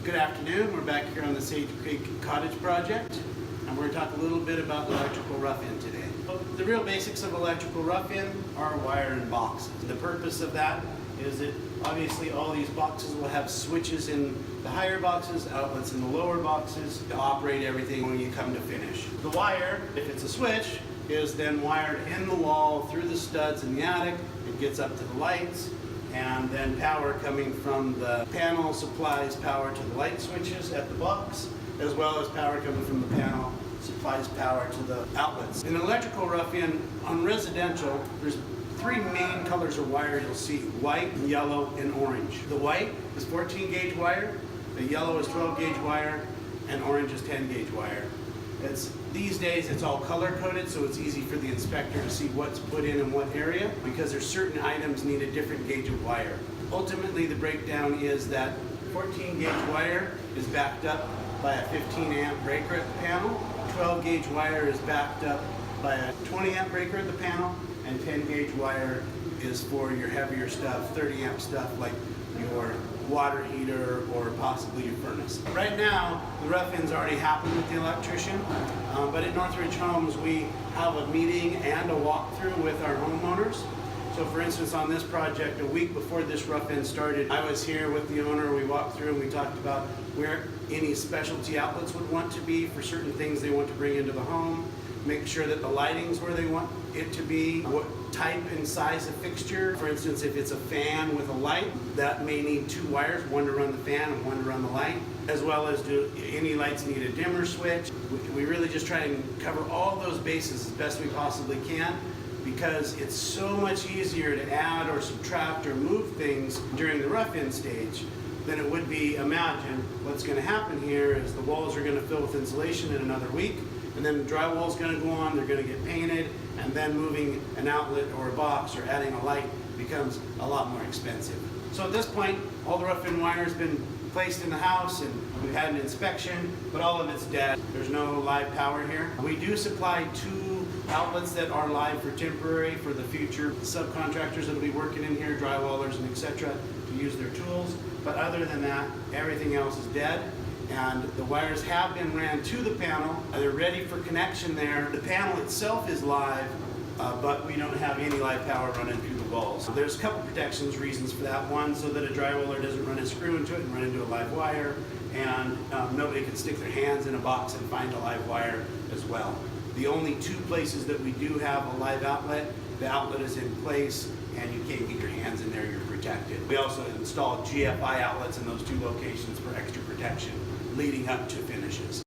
Good afternoon. We're back here on the Sage Creek Cottage project, and we're going to talk a little bit about electrical rough-in today. The real basics of electrical rough-in are wire and boxes. The purpose of that is that obviously all these boxes will have switches in the higher boxes, outlets in the lower boxes to operate everything when you come to finish. The wire, if it's a switch, is then wired in the wall through the studs in the attic. It gets up to the lights, and then power coming from the panel supplies power to the light switches at the box, as well as power coming from the panel supplies power to the outlets. In electrical rough-in, on residential, there's three main colors of wire you'll see: white, yellow, and orange. The white is 14 gauge wire, the yellow is 12 gauge wire, and orange is 10 gauge wire. These days it's all color coded, so it's easy for the inspector to see what's put in what area, because there's certain items need a different gauge of wire. Ultimately, the breakdown is that 14 gauge wire is backed up by a 15 amp breaker at the panel, 12 gauge wire is backed up by a 20 amp breaker at the panel, and 10 gauge wire is for your heavier stuff, 30 amp stuff like your water heater or possibly your furnace. Right now, the rough-in's already happened with the electrician, but at Northridge Homes, we have a meeting and a walkthrough with our homeowners. So for instance, on this project, a week before this rough-in started, I was here with the owner, we walked through and we talked about where any specialty outlets would want to be for certain things they want to bring into the home, make sure that the lighting's where they want it to be, what type and size of fixture. For instance, if it's a fan with a light, that may need two wires, one to run the fan and one to run the light, as well as do any lights need a dimmer switch. We really just try and cover all those bases as best we possibly can, because it's so much easier to add or subtract or move things during the rough-in stage than it would be. Imagine what's going to happen here is the walls are going to fill with insulation in another week, and then the drywall is going to go on, they're going to get painted, and then moving an outlet or a box or adding a light becomes a lot more expensive. So at this point, all the rough-in wire has been placed in the house and we've had an inspection, but all of it's dead. There's no live power here. We do supply two outlets that are live for temporary for the future subcontractors that will be working in here, drywallers and etc., to use their tools. But other than that, everything else is dead. And the wires have been ran to the panel. They're ready for connection there. The panel itself is live, but we don't have any live power running through the walls. So there's a couple protections reasons for that. One, so that a drywaller doesn't run a screw into it and run into a live wire, and nobody can stick their hands in a box and find a live wire as well. The only two places that we do have a live outlet, the outlet is in place and you can't get your hands in there, you're protected. We also installed GFI outlets in those two locations for extra protection leading up to finishes.